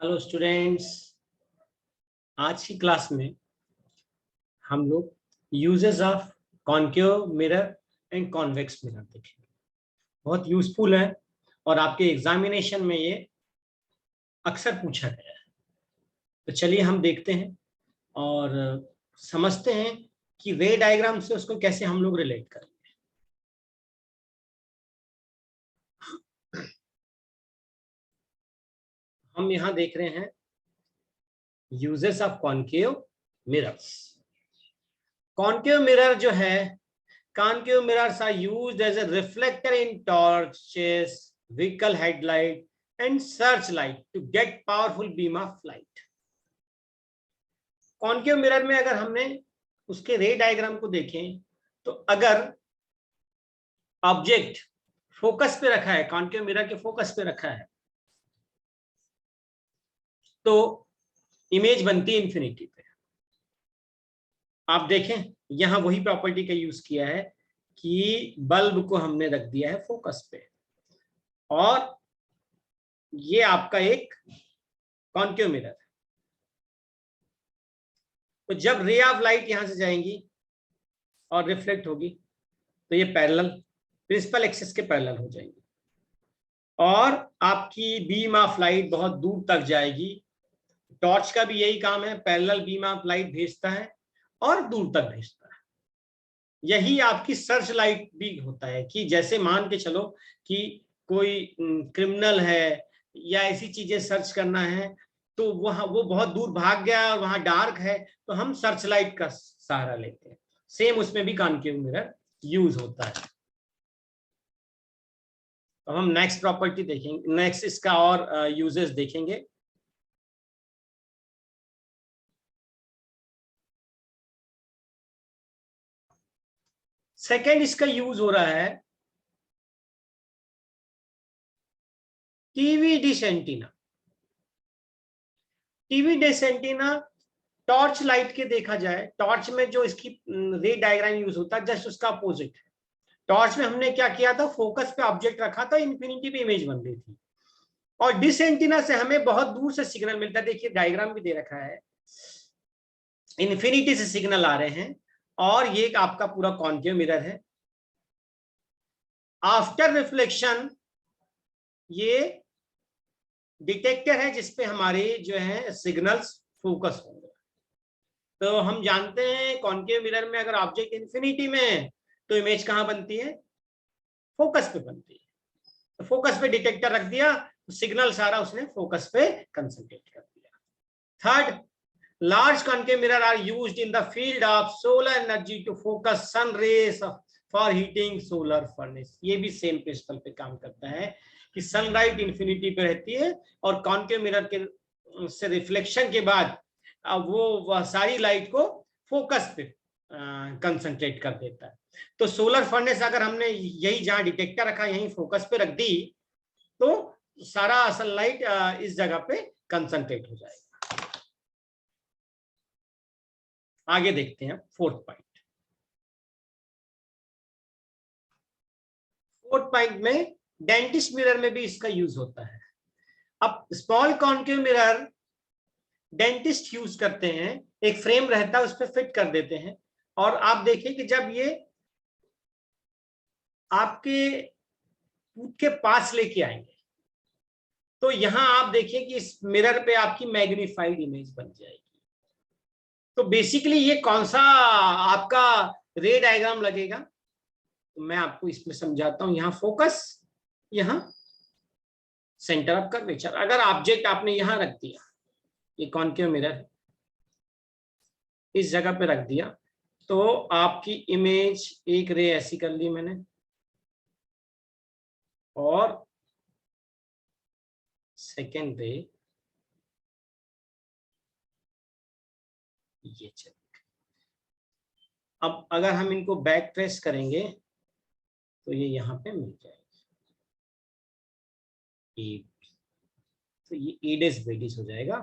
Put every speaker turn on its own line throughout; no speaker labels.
Hello students, आज की class में हम लोग uses of concave mirror and convex mirror देखेंगे। बहुत यूजफुल है और आपके एग्जामिनेशन में ये अक्सर पूछा गया है। तो चलिए हम देखते हैं और समझते हैं कि रे डायग्राम से उसको कैसे हम लोग रिलेट करेंगे। हम यहाँ देख रहे हैं uses of concave mirrors. Concave mirror जो है, concave mirrors are used as a reflector in torches, vehicle headlight and searchlight to get powerful beam of light. concave mirror में अगर हमने उसके रे डायग्राम को देखें तो अगर ऑब्जेक्ट फोकस पे रखा है, concave मिरर के फोकस पे रखा है, तो इमेज बनती है इंफिनिटी पे। आप देखें यहां वही प्रॉपर्टी का यूज किया है कि बल्ब को हमने रख दिया है फोकस पे और ये आपका एक कॉन्केव मिरर है। तो जब रे ऑफ लाइट यहां से जाएंगी और रिफ्लेक्ट होगी तो ये पैरेलल प्रिंसिपल एक्सिस के पैरेलल हो जाएंगी और आपकी बीम ऑफ लाइट बहुत दूर तक जाएगी। टॉर्च का भी यही काम है, पैरेलल बीम ऑफ लाइट भेजता है और दूर तक भेजता है। यही आपकी सर्च लाइट भी होता है कि जैसे मान के चलो कि कोई क्रिमिनल है या ऐसी चीजें सर्च करना है तो वो बहुत दूर भाग गया और वहां डार्क है तो हम सर्च लाइट का सहारा लेते हैं। सेम उसमें भी कॉन्केव मिरर यूज होता है। तो हम नेक्स्ट प्रॉपर्टी देखेंगे, नेक्स्ट इसका और यूजेस देखेंगे। सेकेंड इसका यूज हो रहा है TV dish antenna. TV dish antenna torch light के देखा जाए, टॉर्च में जो इसकी रे डायग्राम यूज होता है जस्ट उसका अपोजिट है। टॉर्च में हमने क्या किया था, फोकस पे ऑब्जेक्ट रखा था, इंफिनिटी पे इमेज बन रही थी। और डिश एंटीना से हमें बहुत दूर से सिग्नल मिलता है। देखिए डायग्राम भी दे रखा है, इंफिनिटी से सिग्नल आ रहे हैं और ये आपका पूरा कॉन्केव मिरर है। आफ्टर रिफ्लेक्शन ये डिटेक्टर है जिसपे हमारे जो है सिग्नल्स फोकस होंगे। तो हम जानते हैं कॉन्केव मिरर में अगर ऑब्जेक्ट इंफिनिटी में है तो इमेज कहां बनती है, फोकस पे बनती है। तो फोकस पे डिटेक्टर रख दिया तो सिग्नल सारा उसने फोकस पे कंसंट्रेट कर दिया। Third, large concave mirror are used in the field of solar energy to focus sun rays for heating solar furnace। ये भी सेम प्रिंसिपल पे काम करता है कि सनलाइट इंफिनिटी पे रहती है और कॉन्केव मिरर के से रिफ्लेक्शन के बाद वो सारी लाइट को फोकस पे कंसंट्रेट कर देता है। तो सोलर फर्नेस अगर हमने यही जहां डिटेक्टर रखा यही फोकस पे रख दी तो सारा सनलाइट इस जगह पे कंसंट्रेट हो जाएगा। आगे देखते हैं फोर्थ पॉइंट। फोर्थ पॉइंट में डेंटिस्ट मिरर में भी इसका यूज होता है। अब small concave mirror dentist use करते हैं, एक फ्रेम रहता है उस पर फिट कर देते हैं और आप देखिए कि जब ये आपके टूथ के पास लेके आएंगे तो यहां आप देखिए कि इस मिरर पे आपकी मैग्नीफाइड इमेज बन जाएगी। तो बेसिकली ये कौन सा आपका रे डायग्राम लगेगा, तो मैं आपको इसमें समझाता हूं। यहां फोकस, यहां सेंटर ऑफ कर्वेचर। अगर ऑब्जेक्ट आपने यहां रख दिया, ये कॉन्केव मिरर है, इस जगह पे रख दिया तो आपकी इमेज एक रे ऐसी कर ली मैंने और सेकेंड रे ये चल। अब अगर हम इनको बैक ट्रेस करेंगे तो ये यहां पे मिल जाएगी ए, तो ये एडेस बेडिस हो जाएगा।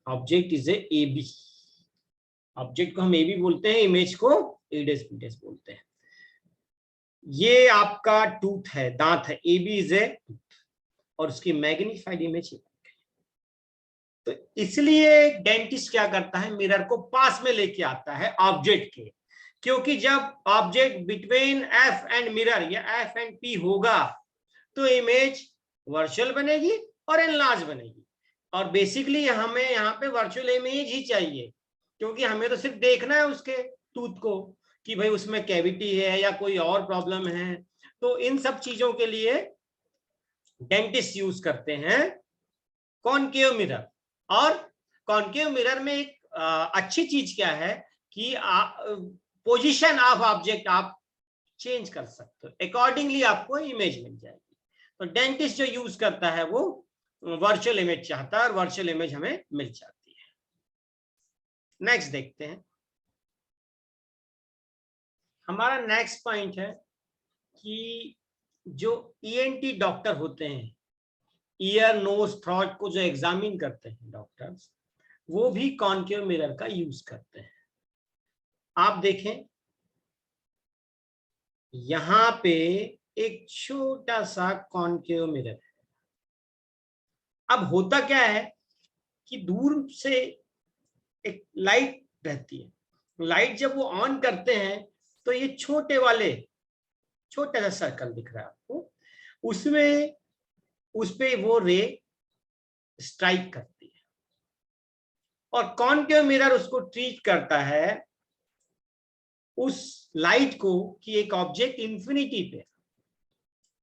Object is A B, object को हम ए बी बोलते हैं, इमेज को एडेस बेडिस बोलते हैं। ये आपका टूथ है, दांत है, A B is a tooth और उसकी मैग्नीफाइड इमेज। तो इसलिए डेंटिस्ट क्या करता है, मिरर को पास में लेके आता है ऑब्जेक्ट के, क्योंकि जब object between F and mirror या एफ एंड पी होगा तो इमेज वर्चुअल बनेगी और एनलार्ज बनेगी। और बेसिकली हमें यहाँ पे वर्चुअल इमेज ही चाहिए, क्योंकि हमें तो सिर्फ देखना है उसके टूथ को कि भाई उसमें कैविटी है या कोई और प्रॉब्लम है। तो इन सब चीजों के लिए डेंटिस्ट यूज करते हैं कॉनकेव मिरर। और कॉनकेव मिरर में एक अच्छी चीज क्या है कि पोजीशन ऑफ ऑब्जेक्ट आप चेंज कर सकते हो, अकॉर्डिंगली आपको इमेज मिल जाएगी। तो डेंटिस्ट जो यूज करता है वो वर्चुअल इमेज चाहता है और वर्चुअल इमेज हमें मिल जाती है। नेक्स्ट देखते हैं, हमारा नेक्स्ट पॉइंट है कि जो ईएनटी डॉक्टर होते हैं, ईयर नोज थ्रोट को जो एग्जामिन करते हैं डॉक्टर्स, वो भी कॉनकेव मिरर का यूज करते हैं। आप देखें यहां पे एक छोटा सा कॉनकेव मिरर है। अब होता क्या है कि दूर से एक लाइट रहती है, लाइट जब वो ऑन करते हैं तो ये छोटे वाले छोटा सा सर्कल दिख रहा है आपको, उसमें उस पे वो रे स्ट्राइक करती है और कॉनकेव मिरर उसको ट्रीट करता है उस लाइट को कि एक ऑब्जेक्ट इंफिनिटी पे,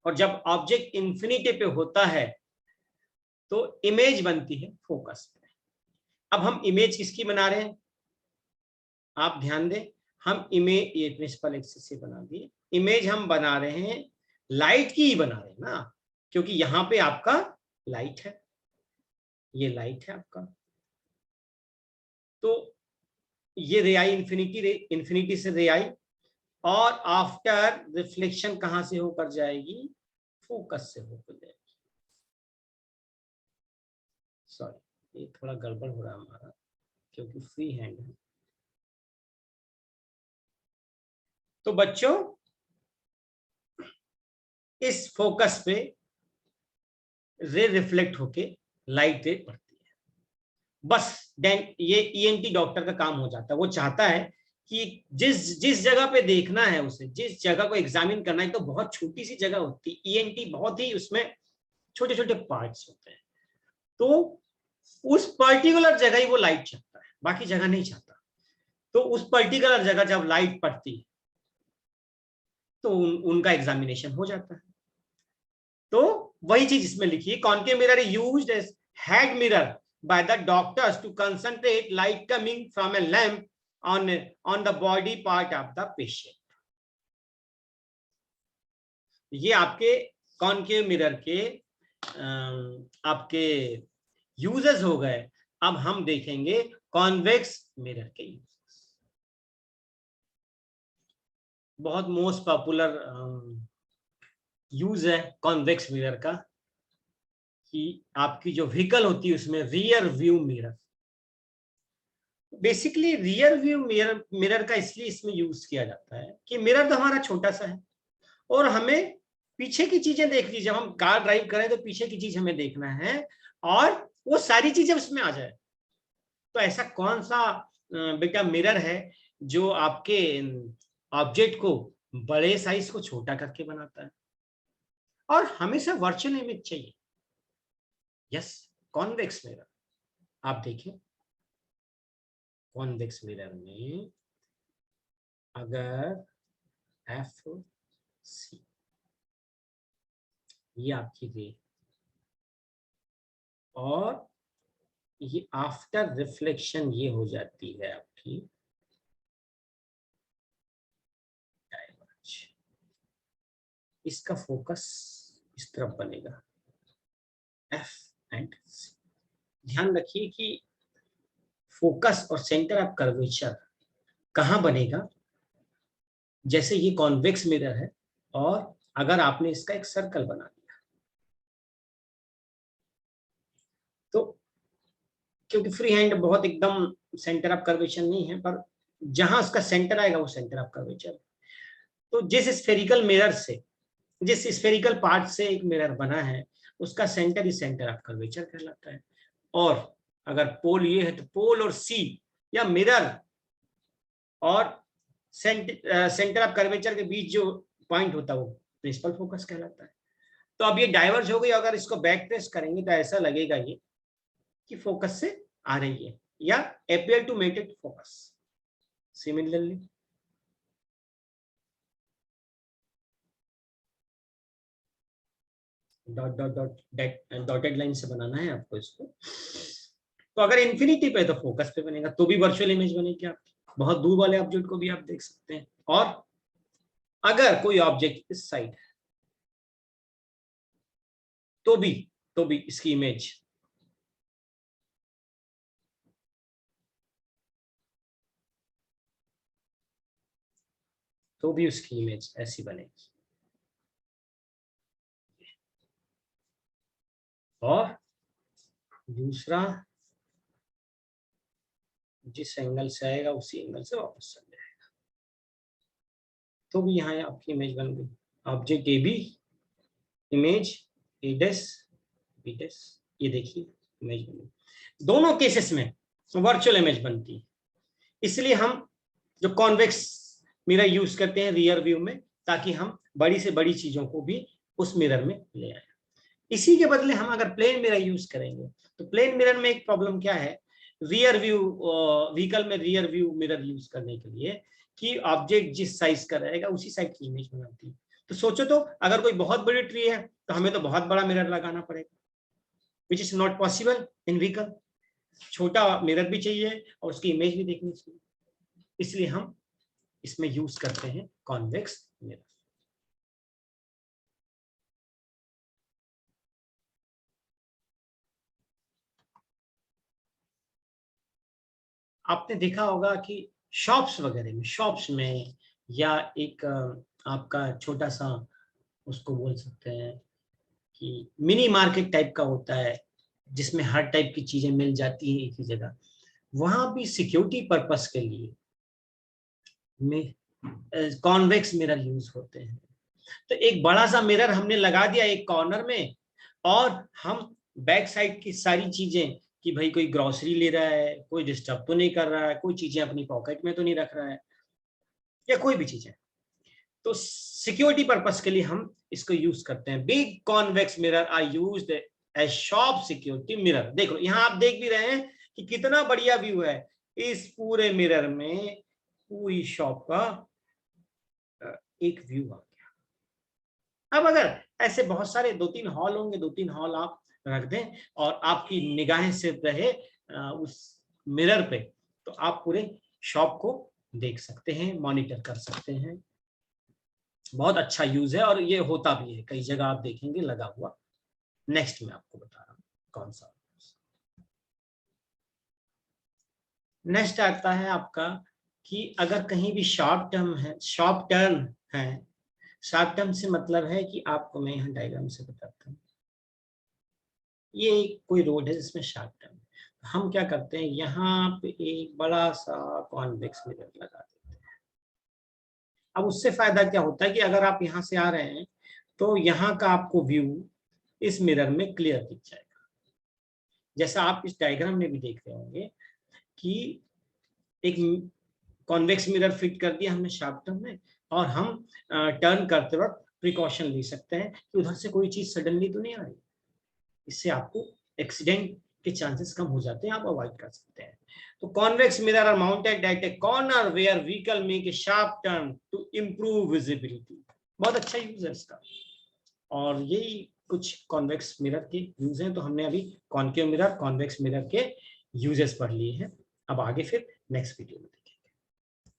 और जब ऑब्जेक्ट इंफिनिटी पे होता है तो इमेज बनती है फोकस पे। अब हम इमेज किसकी बना रहे हैं, आप ध्यान दें, हम इमेज, ये प्रिंसिपल एक्सिस से बना दिए, इमेज हम बना रहे हैं लाइट की ही बना रहे हैं ना, क्योंकि यहां पे आपका लाइट है, ये लाइट है आपका। तो ये रे आई इंफिनिटी से रे आई, और आफ्टर रिफ्लेक्शन कहां से होकर जाएगी, फोकस से होकर जाएगी। सॉरी ये थोड़ा गड़बड़ हो रहा है हमारा, क्योंकि फ्री हैंड है। तो बच्चों इस फोकस पे रे रिफ्लेक्ट होके लाइट रे पड़ती है। बस ये ईएनटी डॉक्टर का काम हो जाता है, वो चाहता है कि जिस जगह पे देखना है उसे, जिस जगह को एग्जामिन करना है, तो बहुत छोटी सी जगह होती है, ईएनटी बहुत ही उसमें छोटे छोटे पार्ट्स होते हैं, तो उस पर्टिकुलर जगह ही वो लाइट चाहता है, बाकी जगह नहीं चाहता। तो उस पर्टिकुलर जगह जब लाइट पड़ती है तो उनका एग्जामिनेशन हो जाता है। तो वही चीज इसमें लिखी है, concave mirror used as head mirror by the doctors to concentrate light coming from a lamp on the body part of the patient. ये आपके कॉनकेव मिरर के आपके यूजेस हो गए। अब हम देखेंगे कॉन्वेक्स मिरर के यूजेस। बहुत मोस्ट पॉपुलर यूज है कॉन्वेक्स मिरर का कि आपकी जो व्हीकल होती है उसमें rear view mirror, basically rear view mirror का इसलिए इसमें यूज किया जाता है कि मिरर तो हमारा छोटा सा है और हमें पीछे की चीजें देखनी, जब हम कार ड्राइव करें तो पीछे की चीज हमें देखना है और वो सारी चीजें उसमें आ जाए। तो ऐसा कौन सा बेटा मिरर है जो आपके ऑब्जेक्ट को बड़े साइज को छोटा करके बनाता है और हमेशा वर्चुअल इमेज चाहिए? Yes, convex mirror. आप देखिए कॉन्वेक्स मिरर में अगर एफ सी, ये आपकी रे, और ये आफ्टर रिफ्लेक्शन ये हो जाती है आपकी डाइवर्ज। इसका फोकस इस तरफ बनेगा एफ एंड सी। ध्यान रखिए कि फोकस और सेंटर ऑफ कर्वेचर कहां बनेगा, जैसे ये कॉन्वेक्स मिरर है और अगर आपने इसका एक सर्कल बना दिया तो, क्योंकि फ्री हैंड बहुत एकदम सेंटर ऑफ कर्वेचर नहीं है, पर जहां उसका सेंटर आएगा वो सेंटर ऑफ कर्वेचर। तो जिस स्फेरिकल मिरर से, जिस स्फेरिकल पार्ट से एक मिरर बना है उसका centre he centre of curvature कहलाता है। और अगर पोल ये है तो पोल और सी या मिरर और सेंटर ऑफ कर्वेचर के बीच जो पॉइंट होता है वो प्रिंसिपल फोकस कहलाता है। तो अब ये डाइवर्ज हो गई, अगर इसको बैक ट्रेस करेंगे तो ऐसा लगेगा ये कि फोकस से आ रही है या appear to make it focus. Similarly, dotted line से बनाना है आपको इसको। तो अगर इंफिनिटी पे तो फोकस पे बनेगा, तो भी वर्चुअल इमेज बनेगी आपकी। बहुत दूर वाले ऑब्जेक्ट को भी आप देख सकते हैं। और अगर कोई ऑब्जेक्ट इस साइड है तो भी इसकी इमेज उसकी इमेज ऐसी बनेगी। और दूसरा जिस एंगल से आएगा उसी एंगल से वापस चल जाएगा, तो भी यहाँ आपकी इमेज बन गई। Object A B, image A dash B dash, ये देखिए इमेज बन गई। दोनों केसेस में वर्चुअल इमेज बनती है। इसलिए हम जो कॉन्वेक्स मिरर यूज करते हैं रियर व्यू में, ताकि हम बड़ी से बड़ी चीजों को भी उस मिरर में ले आए। इसी के बदले हम अगर प्लेन मिरर यूज करेंगे तो प्लेन मिरर में एक प्रॉब्लम क्या है, रियर व्यू व्हीकल में रियर व्यू मिरर यूज करने के लिए कि ऑब्जेक्ट जिस साइज का रहेगा उसी साइज की इमेज बनाती है। तो सोचो तो अगर कोई बहुत बड़ी ट्री है तो हमें तो बहुत बड़ा मिरर लगाना पड़ेगा, which is not possible in vehicle. छोटा मिरर भी चाहिए और उसकी इमेज भी देखनी चाहिए, इसलिए हम इसमें यूज करते हैं कॉन्वेक्स मिरर। आपने देखा होगा कि शॉप्स में या एक आपका छोटा सा उसको बोल सकते हैं कि मिनी मार्केट टाइप का होता है, जिसमें हर टाइप की चीजें मिल जाती हैं एक ही जगह। वहां भी सिक्योरिटी पर्पस के लिए कॉन्वेक्स मिरर यूज होते हैं। तो एक बड़ा सा मिरर हमने लगा दिया एक कॉर्नर में, और हम बैक साइड की सारी चीजें कि भाई कोई ग्रोसरी ले रहा है, कोई डिस्टर्ब तो नहीं कर रहा है, कोई चीजें अपनी पॉकेट में तो नहीं रख रहा है, या कोई भी चीजें, तो सिक्योरिटी पर्पस के लिए हम इसको यूज करते हैं। Big convex mirror are used as shop security mirror. देखो यहाँ आप देख भी रहे हैं कि कितना बढ़िया व्यू है। इस पूरे मिरर में पूरी शॉप का एक व्यू आ गया। अब अगर ऐसे बहुत सारे 2-3 हॉल होंगे, 2-3 हॉल आप रख दें और आपकी निगाहें सिर्फ रहे उस मिरर पे, तो आप पूरे शॉप को देख सकते हैं, मॉनिटर कर सकते हैं। बहुत अच्छा यूज है और ये होता भी है, कई जगह आप देखेंगे लगा हुआ। नेक्स्ट में आपको बता रहा हूं कौन सा। नेक्स्ट आता है आपका कि अगर कहीं भी शॉर्ट टर्म है, शॉर्ट टर्न है। शॉर्ट टर्म से मतलब है कि आपको मैं यहाँ डायग्राम से बताता हूँ। ये कोई रोड है जिसमें शॉर्ट टर्म, हम क्या करते हैं, यहाँ पे एक बड़ा सा कॉन्वेक्स मिरर लगा देते हैं। अब उससे फायदा क्या होता है कि अगर आप यहाँ से आ रहे हैं तो यहाँ का आपको व्यू इस मिरर में क्लियर दिख जाएगा। जैसा आप इस डायग्राम में भी देख रहे होंगे कि एक कॉन्वेक्स मिरर फिट कर दिया हमने शॉर्ट टर्म में, और हम टर्न करते वक्त प्रिकॉशन ले सकते हैं कि उधर से कोई चीज सडनली तो नहीं आ रही। इससे आपको एक्सीडेंट के चांसेस कम हो जाते हैं, आप अवॉइड कर सकते हैं। तो convex mirror are mounted at a corner where vehicle make a sharp turn to improve visibility. बहुत अच्छा यूज है इसका। और यही कुछ कॉन्वेक्स मिरर के यूज हैं। तो हमने अभी कॉनकेव मिरर, कॉन्वेक्स मिरर के यूजेस पढ़ लिए हैं। अब आगे फिर नेक्स्ट वीडियो में